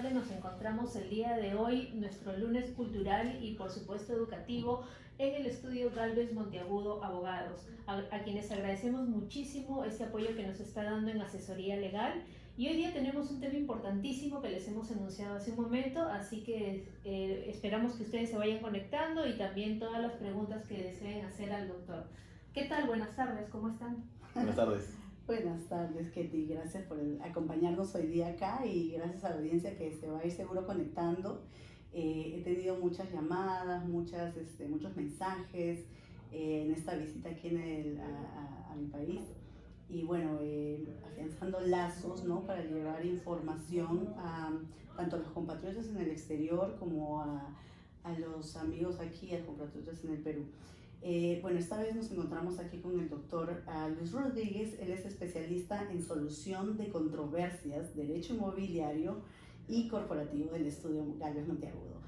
tarde. Nos encontramos el día de hoy, nuestro lunes cultural y por supuesto educativo, en el estudio Gálvez Monteagudo Abogados, a quienes agradecemos muchísimo este apoyo que nos está dando en asesoría legal. Y hoy día tenemos un tema importantísimo que les hemos anunciado hace un momento, así que esperamos que ustedes se vayan conectando y también todas las preguntas que deseen hacer al doctor. ¿Qué tal? Buenas tardes, ¿cómo están? Buenas tardes. Buenas tardes, Ketty. Gracias por acompañarnos hoy día acá y gracias a la audiencia que se va a ir seguro conectando. He tenido muchas llamadas, muchos mensajes en esta visita aquí a mi país. Y bueno, afianzando lazos, ¿no?, para llevar información a tanto a los compatriotas en el exterior como a los amigos aquí, a los compatriotas en el Perú. Bueno, esta vez nos encontramos aquí con el doctor Luis Rodríguez. Él es especialista en solución de controversias, derecho inmobiliario y corporativo del estudio Gálvez Monteagudo.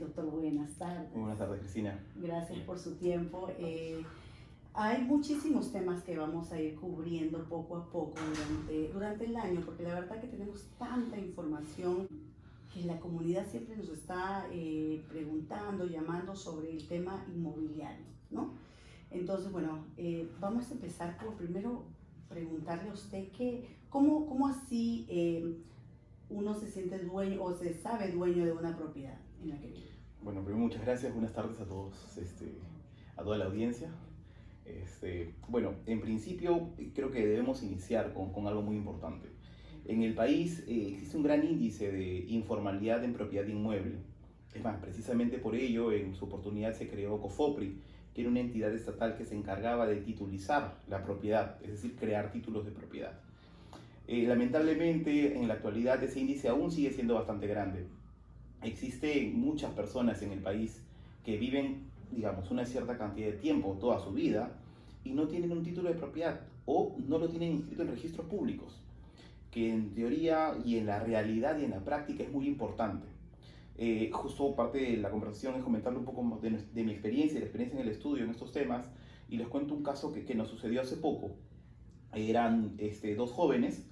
Doctor, buenas tardes. Muy buenas tardes, Cristina. Gracias por su tiempo. Hay muchísimos temas que vamos a ir cubriendo poco a poco durante el año, porque la verdad que tenemos tanta información que la comunidad siempre nos está preguntando, llamando sobre el tema inmobiliario, ¿no? Entonces, bueno, vamos a empezar por primero preguntarle a usted cómo así uno se siente dueño o se sabe dueño de una propiedad en la que vive. Bueno, primero muchas gracias, buenas tardes a todos, a toda la audiencia. Bueno, en principio creo que debemos iniciar con algo muy importante. En el país existe un gran índice de informalidad en propiedad inmueble. Es más, precisamente por ello, en su oportunidad se creó COFOPRI, que era una entidad estatal que se encargaba de titulizar la propiedad, es decir, crear títulos de propiedad. Lamentablemente, en la actualidad ese índice aún sigue siendo bastante grande. Existen muchas personas en el país que viven, digamos, una cierta cantidad de tiempo, toda su vida, y no tienen un título de propiedad o no lo tienen inscrito en registros públicos, que en teoría y en la realidad y en la práctica es muy importante. Justo parte de la conversación es comentarle un poco de mi experiencia y la experiencia en el estudio en estos temas, y les cuento un caso que nos sucedió hace poco. Eran dos jóvenes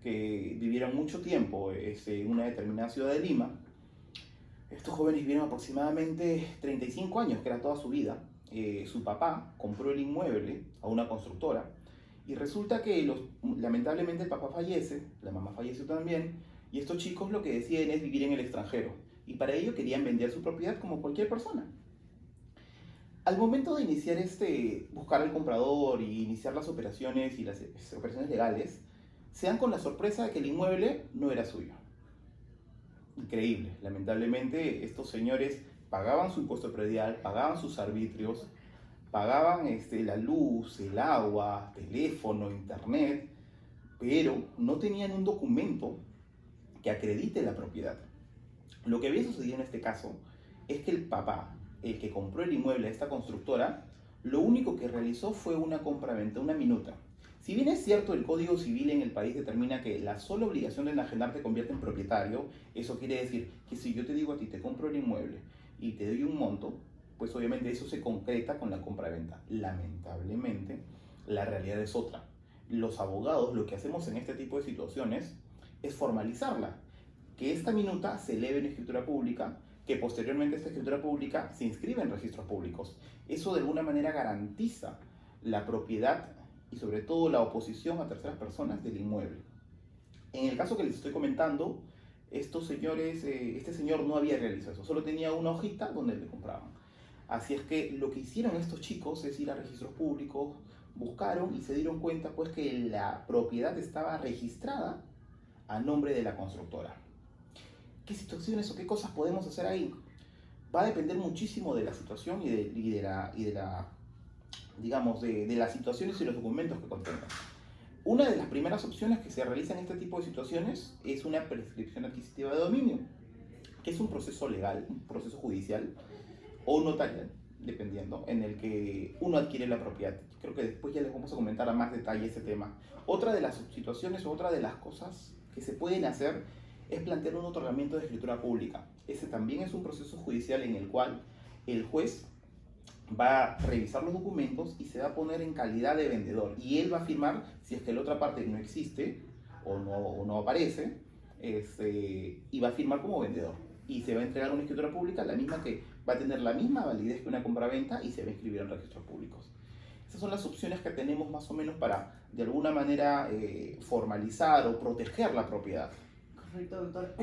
que vivieron mucho tiempo en una determinada ciudad de Lima. Estos jóvenes vivieron aproximadamente 35 años, que era toda su vida. Su papá compró el inmueble a una constructora y resulta que lamentablemente el papá fallece, la mamá falleció también, y estos chicos lo que deciden es vivir en el extranjero, y para ello querían vender su propiedad como cualquier persona. Al momento de iniciar buscar al comprador y iniciar las operaciones y las operaciones legales, se dan con la sorpresa de que el inmueble no era suyo. Increíble. Lamentablemente estos señores pagaban su impuesto predial, pagaban sus arbitrios, pagaban la luz, el agua, teléfono, internet, pero no tenían un documento que acredite la propiedad. Lo que había sucedido en este caso es que el papá, el que compró el inmueble a esta constructora, lo único que realizó fue una compraventa, una minuta. Si bien es cierto, el Código Civil en el país determina que la sola obligación de enajenar te convierte en propietario, eso quiere decir que si yo te digo a ti, te compro el inmueble y te doy un monto, pues obviamente eso se concreta con la compraventa. Lamentablemente, la realidad es otra. Los abogados lo que hacemos en este tipo de situaciones es formalizarla, que esta minuta se eleve en escritura pública, que posteriormente esta escritura pública se inscribe en registros públicos. Eso de alguna manera garantiza la propiedad y sobre todo la oposición a terceras personas del inmueble. En el caso que les estoy comentando, estos señores, este señor no había realizado eso, solo tenía una hojita donde le compraban. Así es que lo que hicieron estos chicos es ir a registros públicos, buscaron y se dieron cuenta pues que la propiedad estaba registrada a nombre de la constructora. ¿Qué situaciones o qué cosas podemos hacer ahí? Va a depender muchísimo de la situación y de las situaciones y los documentos que contengan. Una de las primeras opciones que se realiza en este tipo de situaciones es una prescripción adquisitiva de dominio, que es un proceso legal, un proceso judicial o notarial, dependiendo, en el que uno adquiere la propiedad. Creo que después ya les vamos a comentar a más detalle ese tema. Otra de las situaciones o otra de las cosas que se pueden hacer es plantear un otorgamiento de escritura pública. Ese también es un proceso judicial en el cual el juez va a revisar los documentos y se va a poner en calidad de vendedor, y él va a firmar si es que la otra parte no existe o no aparece, y va a firmar como vendedor. Y se va a entregar una escritura pública, la misma que va a tener la misma validez que una compraventa y se va a inscribir en registros públicos. Esas son las opciones que tenemos más o menos para, de alguna manera, formalizar o proteger la propiedad. Correcto, doctor.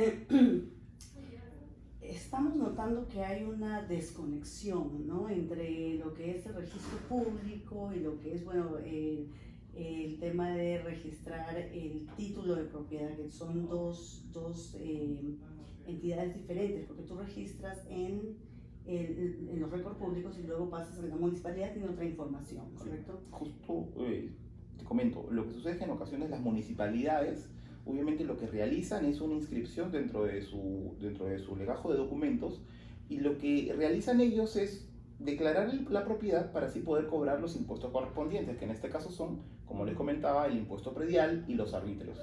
Estamos notando que hay una desconexión, ¿no?, entre lo que es el registro público y lo que es, bueno, el tema de registrar el título de propiedad, que son dos entidades diferentes, porque tú registras en los récords públicos y luego pasas a la municipalidad y tiene otra información, ¿correcto? Justo te comento, lo que sucede es que en ocasiones las municipalidades, obviamente lo que realizan es una inscripción dentro de su legajo de documentos, y lo que realizan ellos es declarar la propiedad para así poder cobrar los impuestos correspondientes, que en este caso son, como les comentaba, el impuesto predial y los arbitrios.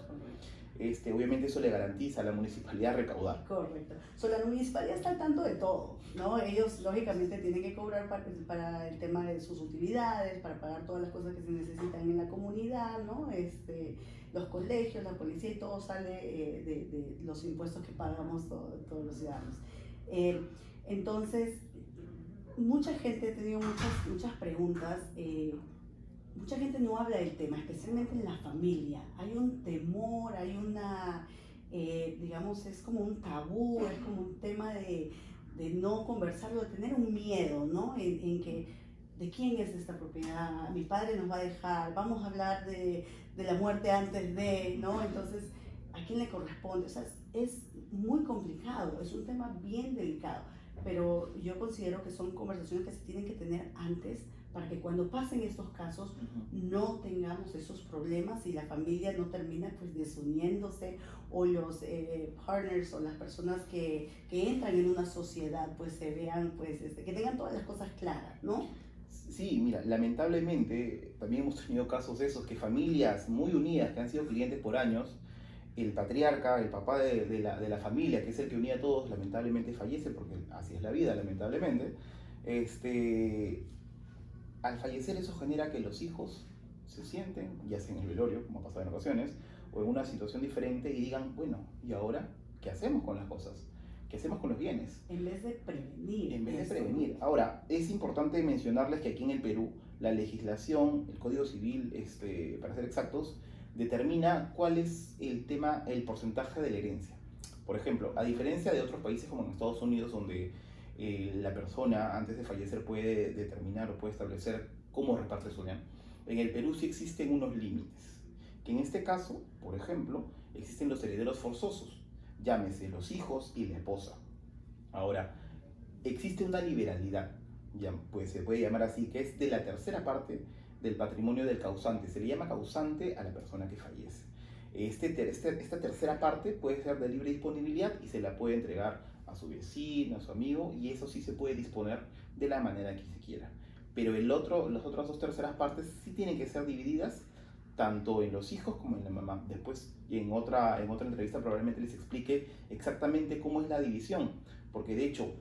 Obviamente eso le garantiza a la municipalidad recaudar. Correcto. La municipalidad está al tanto de todo, ¿no? Ellos lógicamente tienen que cobrar para el tema de sus utilidades, para pagar todas las cosas que se necesitan en la comunidad, ¿no? Los colegios, la policía, y todo sale de los impuestos que pagamos todos los ciudadanos. Entonces, mucha gente ha tenido muchas preguntas. Mucha gente no habla del tema, especialmente en la familia. Hay un temor, hay digamos, es como un tabú, es como un tema de no conversarlo, de tener un miedo, ¿no? En que, ¿de quién es esta propiedad? Mi padre nos va a dejar, vamos a hablar de la muerte antes de, ¿no? Entonces, ¿a quién le corresponde? O sea, es muy complicado, es un tema bien delicado, pero yo considero que son conversaciones que se tienen que tener antes, para que cuando pasen estos casos no tengamos esos problemas y la familia no termina pues desuniéndose, o los partners o las personas que entran en una sociedad pues se vean pues que tengan todas las cosas claras, ¿no? Sí, mira, lamentablemente también hemos tenido casos de esos, que familias muy unidas, que han sido clientes por años, el patriarca, el papá de la familia, que es el que unía a todos, lamentablemente fallece, porque así es la vida, lamentablemente. Al fallecer, eso genera que los hijos se sienten, ya sea en el velorio, como ha pasado en ocasiones, o en una situación diferente, y digan, bueno, ¿y ahora qué hacemos con las cosas? ¿Qué hacemos con los bienes? En vez de prevenir. En vez de prevenir. Ahora, es importante mencionarles que aquí en el Perú, la legislación, el Código Civil, para ser exactos, determina cuál es el porcentaje de la herencia. Por ejemplo, a diferencia de otros países como en Estados Unidos, donde la persona antes de fallecer puede determinar o puede establecer cómo reparte su bien, en el Perú sí existen unos límites, que en este caso, por ejemplo, existen los herederos forzosos, llámese los hijos y la esposa. Ahora, existe una liberalidad, pues se puede llamar así, que es de la tercera parte del patrimonio del causante. Se le llama causante a la persona que fallece. Esta tercera parte puede ser de libre disponibilidad y se la puede entregar a su vecino, a su amigo, y eso sí se puede disponer de la manera que se quiera. Pero las otras dos terceras partes sí tienen que ser divididas tanto en los hijos como en la mamá. Después, en otra entrevista probablemente les explique exactamente cómo es la división, porque de hecho,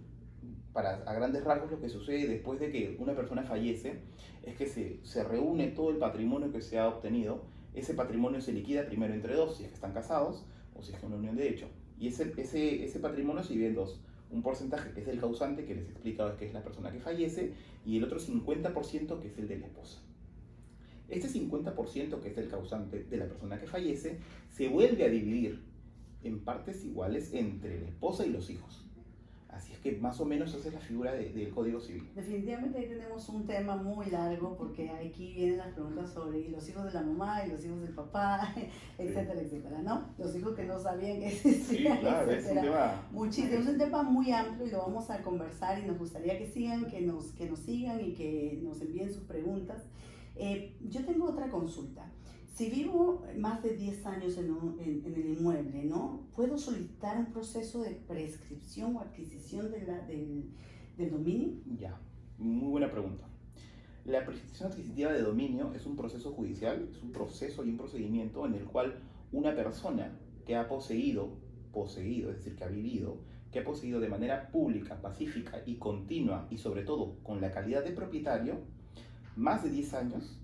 a grandes rasgos, lo que sucede después de que una persona fallece es que se reúne todo el patrimonio que se ha obtenido. Ese patrimonio se liquida primero entre dos, si es que están casados o si es que es una unión de hecho. Y ese patrimonio se divide en dos. Un porcentaje que es del causante, que les he explicado que es la persona que fallece, y el otro 50% que es el de la esposa. Este 50% que es del causante de la persona que fallece se vuelve a dividir en partes iguales entre la esposa y los hijos. Así es que más o menos esa es la figura del Código Civil. Definitivamente ahí tenemos un tema muy largo, porque aquí vienen las preguntas sobre los hijos de la mamá y los hijos del papá, etcétera, etcétera, ¿no? Los hijos que no sabían que existían, sí, claro, es un tema... Muchísimo, es un tema muy amplio y lo vamos a conversar, y nos gustaría que sigan, que nos sigan y que nos envíen sus preguntas. Yo tengo otra consulta. Si vivo más de 10 años en el inmueble, ¿no?, ¿puedo solicitar un proceso de prescripción o adquisición del dominio? Ya, muy buena pregunta. La prescripción adquisitiva de dominio es un proceso judicial, es un proceso y un procedimiento en el cual una persona que ha poseído, es decir, que ha vivido, que ha poseído de manera pública, pacífica y continua, y sobre todo con la calidad de propietario, más de 10 años,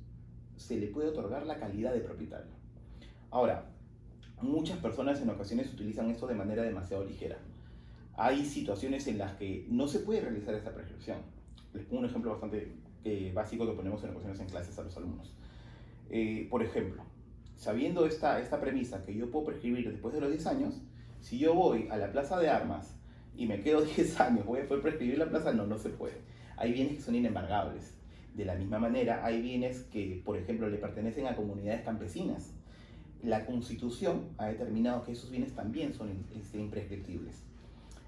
se le puede otorgar la calidad de propietario. Ahora, muchas personas en ocasiones utilizan esto de manera demasiado ligera. Hay situaciones en las que no se puede realizar esta prescripción. Les pongo un ejemplo bastante básico que ponemos en ocasiones en clases a los alumnos. Por ejemplo, sabiendo esta premisa que yo puedo prescribir después de los 10 años, si yo voy a la plaza de armas y me quedo 10 años, ¿voy a poder prescribir la plaza? No, no se puede. Hay bienes que son inembargables. De la misma manera, hay bienes que, por ejemplo, le pertenecen a comunidades campesinas. La Constitución ha determinado que esos bienes también son imprescriptibles.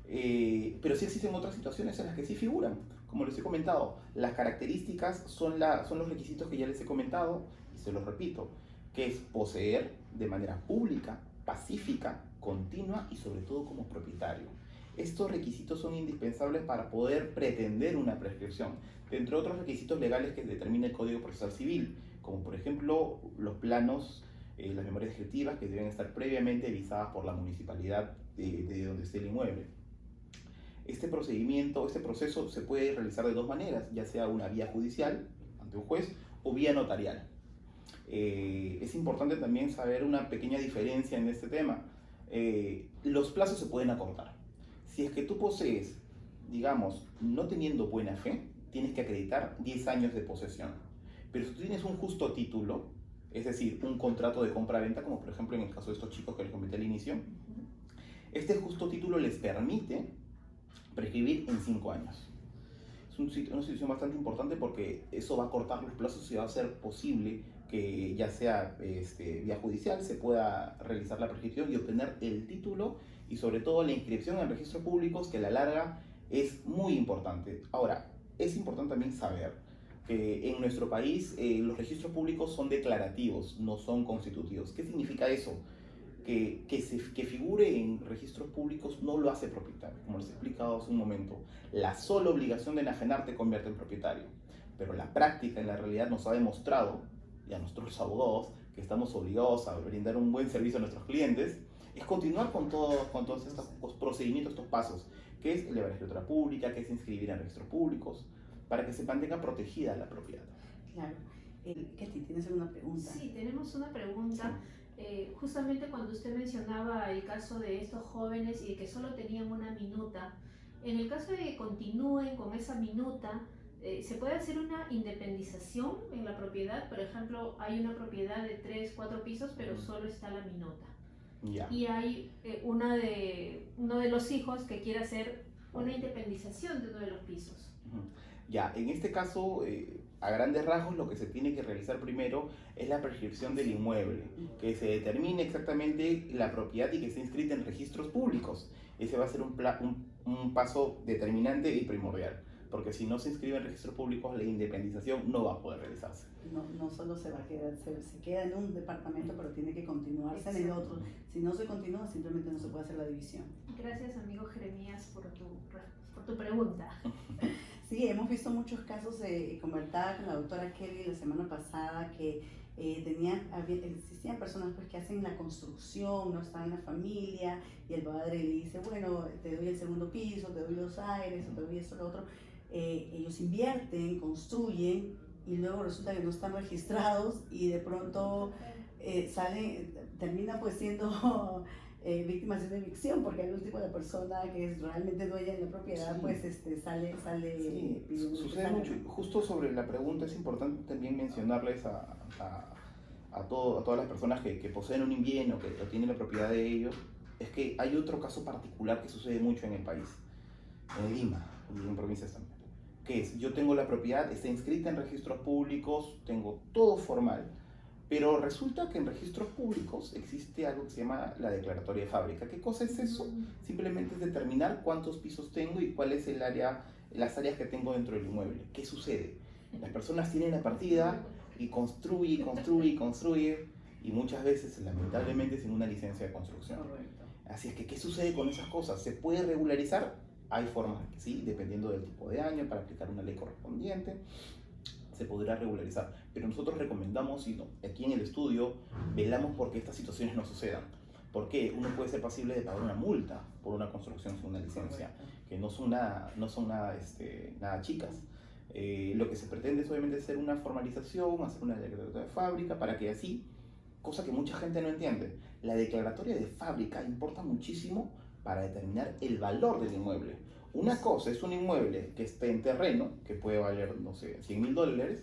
Pero sí existen otras situaciones en las que sí figuran. Como les he comentado, las características son los requisitos que ya les he comentado, y se los repito, que es poseer de manera pública, pacífica, continua y sobre todo como propietario. Estos requisitos son indispensables para poder pretender una prescripción, entre otros requisitos legales que determina el Código Procesal Civil, como por ejemplo los planos, las memorias descriptivas que deben estar previamente visadas por la municipalidad de donde esté el inmueble. Este proceso se puede realizar de dos maneras, ya sea una vía judicial ante un juez o vía notarial. Es importante también saber una pequeña diferencia en este tema. Los plazos se pueden acortar. Si es que tú posees, digamos, no teniendo buena fe, tienes que acreditar 10 años de posesión. Pero si tú tienes un justo título, es decir, un contrato de compra-venta, como por ejemplo en el caso de estos chicos que les comenté al inicio, este justo título les permite prescribir en 5 años. Es una situación bastante importante porque eso va a cortar los plazos y va a ser posible que ya sea vía judicial se pueda realizar la prescripción y obtener el título y sobre todo la inscripción en registros públicos, que a la larga es muy importante. Ahora, es importante también saber que en nuestro país los registros públicos son declarativos, no son constitutivos. ¿Qué significa eso? Que figure en registros públicos no lo hace propietario, como les he explicado hace un momento. La sola obligación de enajenar te convierte en propietario, pero la práctica en la realidad nos ha demostrado, y a nosotros los abogados, que estamos obligados a brindar un buen servicio a nuestros clientes, es continuar con todos estos procedimientos, estos pasos, que es elevar la escritura pública, que es inscribir en registros públicos, para que se mantenga protegida la propiedad. Claro. Ketty, ¿tienes alguna pregunta? Sí, tenemos una pregunta. Justamente cuando usted mencionaba el caso de estos jóvenes y de que solo tenían una minuta, en el caso de que continúen con esa minuta, ¿se puede hacer una independización en la propiedad? Por ejemplo, hay una propiedad de 3, 4 pisos, pero solo está la minuta. Ya. Y hay uno de los hijos que quiere hacer una independización de uno de los pisos. Ya, en este caso, a grandes rasgos, lo que se tiene que realizar primero es la prescripción del inmueble, que se determine exactamente la propiedad y que esté inscrita en registros públicos. Ese va a ser un paso determinante y primordial, porque si no se inscribe en registros públicos, la independización no va a poder realizarse. No solo se va a quedar, se queda en un departamento, pero tiene que continuarse en el otro. Si no se continúa, simplemente no se puede hacer la división. Gracias, amigo Jeremías, por tu pregunta. Sí, hemos visto muchos casos, conversaba con la doctora Kelly la semana pasada, que existían personas pues, que hacen la construcción, no están en la familia, y el padre le dice, bueno, te doy el segundo piso, te doy los aires, o te doy esto, lo otro. Ellos invierten, construyen, y luego resulta que no están registrados, y de pronto termina pues siendo víctimas de una evicción, porque el último de la persona que es realmente dueña de la propiedad, sí, pues sale sí, sucede mucho. Justo sobre la pregunta es importante también mencionarles a todas las personas que poseen un bien o que tienen la propiedad de ellos, es que hay otro caso particular que sucede mucho en el país, en Lima y en provincias también, que es, yo tengo la propiedad, está inscrita en registros públicos, tengo todo formal, pero resulta que en registros públicos existe algo que se llama la declaratoria de fábrica. ¿Qué cosa es eso? Simplemente es determinar cuántos pisos tengo y cuál es las áreas que tengo dentro del inmueble. ¿Qué sucede? Las personas tienen la partida y construye, y muchas veces, lamentablemente, sin una licencia de construcción. Correcto. Así es que, ¿qué sucede con esas cosas? ¿Se puede regularizar? Hay formas, sí, dependiendo del tipo de año, para aplicar una ley correspondiente, se podrá regularizar, pero nosotros recomendamos, y aquí en el estudio, velamos porque estas situaciones no sucedan. Porque uno puede ser pasible de pagar una multa por una construcción sin una licencia, que no son nada chicas. Lo que se pretende es obviamente hacer una formalización, hacer una declaratoria de fábrica, para que así cosa que mucha gente no entiende. La declaratoria de fábrica importa muchísimo para determinar el valor del inmueble. Una cosa es un inmueble que esté en terreno, que puede valer, no sé, $100.000,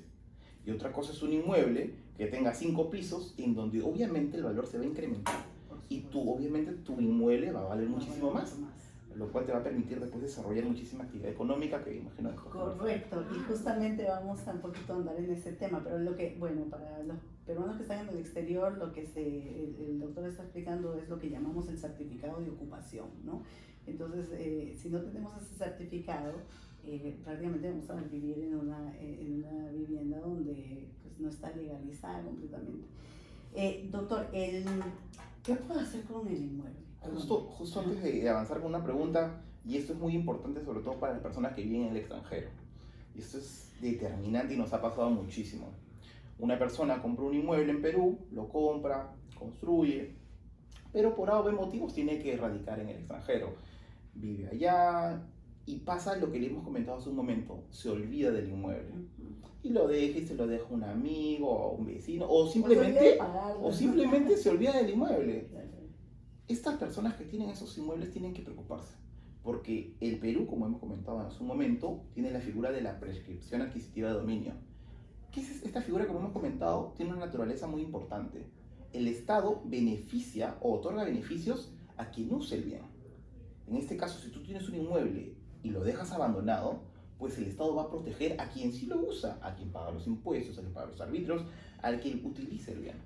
y otra cosa es un inmueble que tenga 5 pisos, en donde obviamente el valor se va a incrementar. Y obviamente tu inmueble va a valer muchísimo más, lo cual te va a permitir después desarrollar muchísima actividad económica que imagino es correcto, y justamente vamos a un poquito a andar en ese tema, pero lo que, bueno, para los peruanos que están en el exterior, lo que el doctor está explicando es lo que llamamos el certificado de ocupación, ¿no? Entonces, si no tenemos ese certificado, prácticamente vamos a vivir en una vivienda donde pues, no está legalizada completamente. Doctor, ¿qué puedo hacer con el inmueble? Justo antes de avanzar con una pregunta, y esto es muy importante sobre todo para las personas que viven en el extranjero, y esto es determinante y nos ha pasado muchísimo. Una persona compra un inmueble en Perú, lo compra, construye, pero por A o B motivos tiene que radicar en el extranjero. Vive allá y pasa lo que le hemos comentado hace un momento, se olvida del inmueble. Y lo deja y se lo deja un amigo o un vecino, o simplemente se olvida del inmueble. Estas personas que tienen esos inmuebles tienen que preocuparse, porque el Perú, como hemos comentado hace un momento, tiene la figura de la prescripción adquisitiva de dominio. ¿Qué es esta figura? Como hemos comentado, tiene una naturaleza muy importante. El Estado beneficia o otorga beneficios a quien use el bien. En este caso, si tú tienes un inmueble y lo dejas abandonado, pues el Estado va a proteger a quien sí lo usa, a quien paga los impuestos, a quien paga los arbitrios, al que utilice el bien.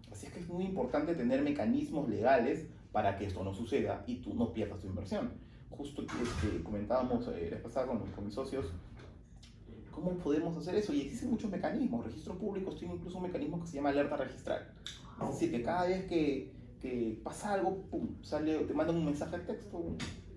Así es que es muy importante tener mecanismos legales para que esto no suceda y tú no pierdas tu inversión. Justo comentábamos la vez pasada con mis socios, ¿cómo podemos hacer eso? Y existen muchos mecanismos. Registros públicos tiene incluso un mecanismo que se llama alerta registral. Es decir, que cada vez que pasa algo, pum, te mandan un mensaje de texto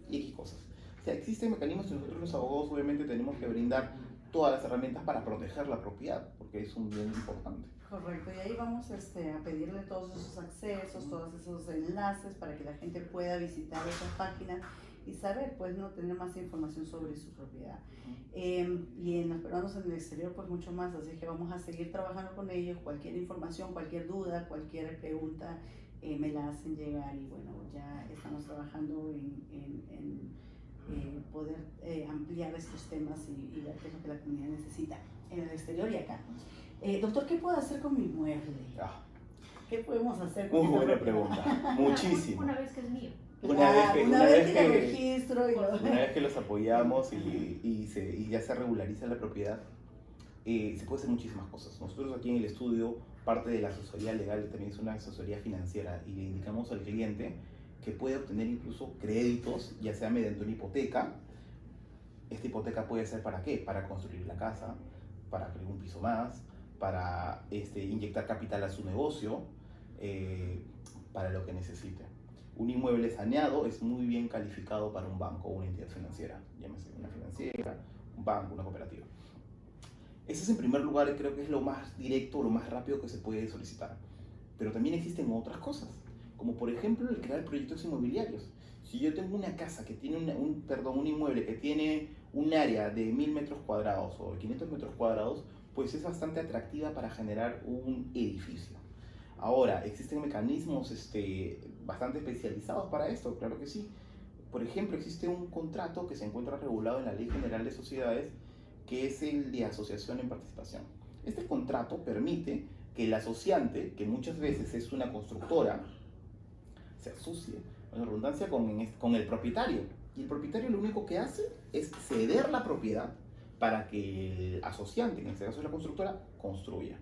y X cosas. O sea, existen mecanismos y nosotros los abogados obviamente tenemos que brindar todas las herramientas para proteger la propiedad, porque es un bien importante. Correcto, y ahí vamos a pedirle todos esos accesos, todos esos enlaces para que la gente pueda visitar esas páginas y saber, pues, no tener más información sobre su propiedad. Y en los peruanos en el exterior, pues, mucho más, así que vamos a seguir trabajando con ellos. Cualquier información, cualquier duda, cualquier pregunta, me la hacen llegar y, bueno, ya estamos trabajando en poder ampliar estos temas y ver qué es lo que la comunidad necesita en el exterior y acá. Doctor, ¿qué puedo hacer con mi mueble? ¿Qué podemos hacer con Muy buena pregunta, muchísimo. Una vez que es mío. Una vez que lo registro una vez que los apoyamos y ya se regulariza la propiedad, se puede hacer muchísimas cosas. Nosotros aquí en el estudio, parte de la asesoría legal también es una asesoría financiera y le indicamos al cliente que puede obtener incluso créditos, ya sea mediante una hipoteca. Esta hipoteca puede ser ¿para qué? Para construir la casa, para crear un piso más, para inyectar capital a su negocio, para lo que necesite. Un inmueble saneado es muy bien calificado para un banco o una entidad financiera, llámese una financiera, un banco, una cooperativa. Ese es en primer lugar, creo que es lo más directo, lo más rápido que se puede solicitar. Pero también existen otras cosas, como por ejemplo el crear proyectos inmobiliarios. Si yo tengo una casa que tiene un inmueble que tiene un área de 1000 metros cuadrados o de 500 metros cuadrados, pues es bastante atractiva para generar un edificio. Ahora, existen mecanismos bastante especializados para esto, claro que sí. Por ejemplo, existe un contrato que se encuentra regulado en la Ley General de Sociedades, que es el de asociación en participación. Este contrato permite que el asociante, que muchas veces es una constructora, se asocie, en redundancia, con el propietario. Y el propietario lo único que hace es ceder la propiedad para que el asociante, en este caso es la constructora, construya.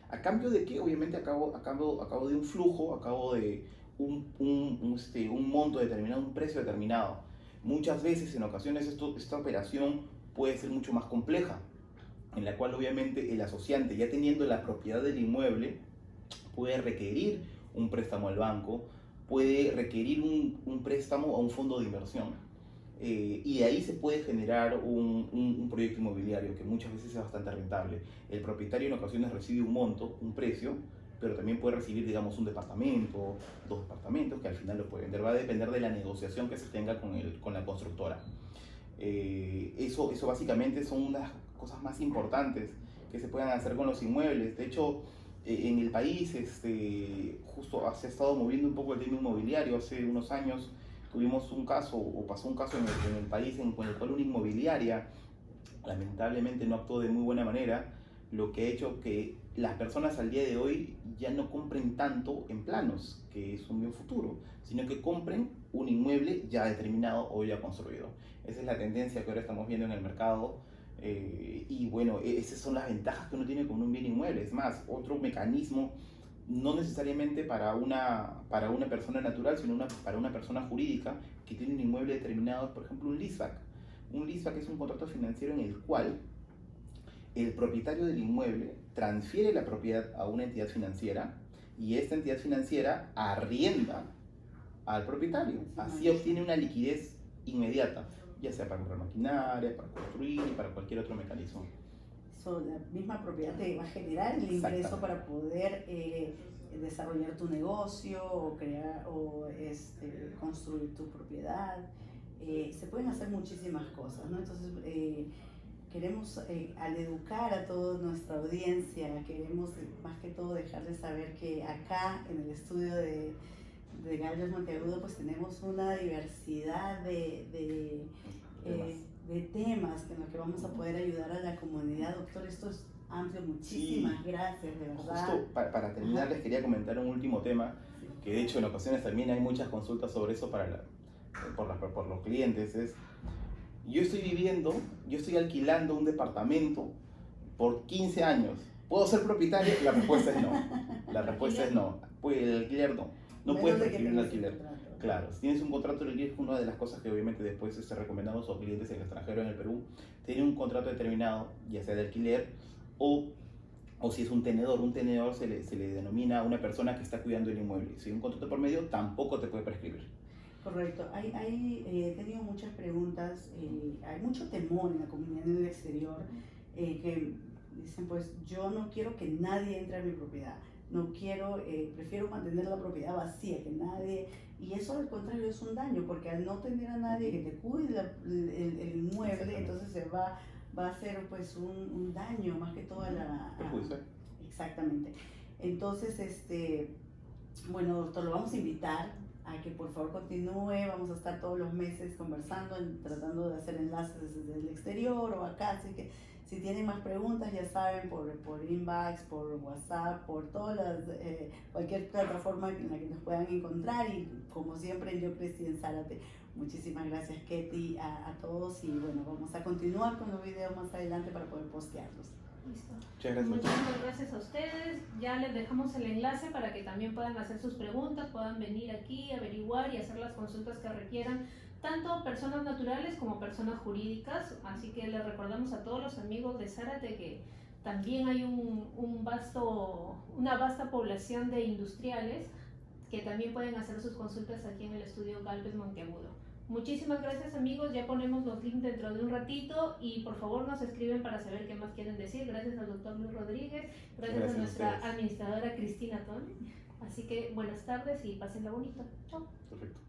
¿A cambio de qué? Obviamente a cabo de un flujo, a cabo de un monto determinado, un precio determinado. Muchas veces, en ocasiones, esta operación puede ser mucho más compleja, en la cual obviamente el asociante, ya teniendo la propiedad del inmueble, puede requerir un préstamo al banco, puede requerir un préstamo a un fondo de inversión. Y de ahí se puede generar un proyecto inmobiliario que muchas veces es bastante rentable. El propietario en ocasiones recibe un monto, un precio, pero también puede recibir, digamos, un departamento, 2 departamentos, que al final lo puede vender. Va a depender de la negociación que se tenga con la constructora. Eso básicamente son unas cosas más importantes que se puedan hacer con los inmuebles. De hecho, En el país, justo se ha estado moviendo un poco el tema inmobiliario. Hace unos años tuvimos un caso, o pasó un caso en el país con el cual una inmobiliaria lamentablemente no actuó de muy buena manera, lo que ha hecho que las personas al día de hoy ya no compren tanto en planos, que es un bien futuro, sino que compren un inmueble ya determinado o ya construido. Esa es la tendencia que ahora estamos viendo en el mercado. Y bueno, esas son las ventajas que uno tiene con un bien inmueble. Es más, otro mecanismo, no necesariamente para una persona natural, sino para una persona jurídica que tiene un inmueble determinado, por ejemplo un leaseback. Un leaseback es un contrato financiero en el cual el propietario del inmueble transfiere la propiedad a una entidad financiera y esta entidad financiera arrienda al propietario. Así obtiene una liquidez inmediata, ya sea para comprar maquinaria, para construir y para cualquier otro mecanismo. La misma propiedad te va a generar el ingreso para poder desarrollar tu negocio o crear o construir tu propiedad. Se pueden hacer muchísimas cosas, ¿no? Entonces, queremos, al educar a toda nuestra audiencia, queremos más que todo dejarles saber que acá en el estudio de Galvez Monteagudo pues tenemos una diversidad de temas en los que vamos a poder ayudar a la comunidad. Doctor, esto es amplio, muchísimas gracias, de verdad. Justo para terminar, les quería comentar un último tema, que de hecho en ocasiones también hay muchas consultas sobre eso por los clientes. Yo estoy alquilando un departamento por 15 años. ¿Puedo ser propietario? La respuesta es no. La respuesta es no. Pues el alquiler no. No puedes recibir un alquiler. Claro, si tienes un contrato de alquiler, es una de las cosas que obviamente después recomendamos a los clientes en el extranjero, en el Perú, tener un contrato determinado, ya sea de alquiler o si es un tenedor se le denomina a una persona que está cuidando el inmueble. Si hay un contrato por medio, tampoco te puede prescribir. Correcto. He tenido muchas preguntas, hay mucho temor en la comunidad en el exterior, que dicen, pues yo no quiero que nadie entre a mi propiedad, no quiero, prefiero mantener la propiedad vacía, que nadie, y eso al contrario es un daño, porque al no tener a nadie que te cuide el inmueble, entonces va a ser pues un daño más que todo a la... Exactamente. Entonces, bueno, doctor, lo vamos a invitar a que por favor continúe, vamos a estar todos los meses conversando, tratando de hacer enlaces desde el exterior o acá, así que si tienen más preguntas ya saben, por inbox, por WhatsApp, por todas cualquier plataforma en la que nos puedan encontrar, y como siempre yo crecí en Zárate. Muchísimas gracias, Ketty, a todos, y bueno, vamos a continuar con los videos más adelante para poder postearlos. Listo. Muchas gracias. Muchísimas gracias a ustedes. Ya les dejamos el enlace para que también puedan hacer sus preguntas, puedan venir aquí, averiguar y hacer las consultas que requieran, tanto personas naturales como personas jurídicas. Así que les recordamos a todos los amigos de Zárate que también hay una vasta población de industriales que también pueden hacer sus consultas aquí en el estudio Galvez Monteagudo. Muchísimas gracias, amigos, ya ponemos los links dentro de un ratito y por favor nos escriben para saber qué más quieren decir. Gracias al doctor Luis Rodríguez, gracias a nuestra administradora Cristina Tón. Así que buenas tardes y pásenla bonito. Chao. Perfecto.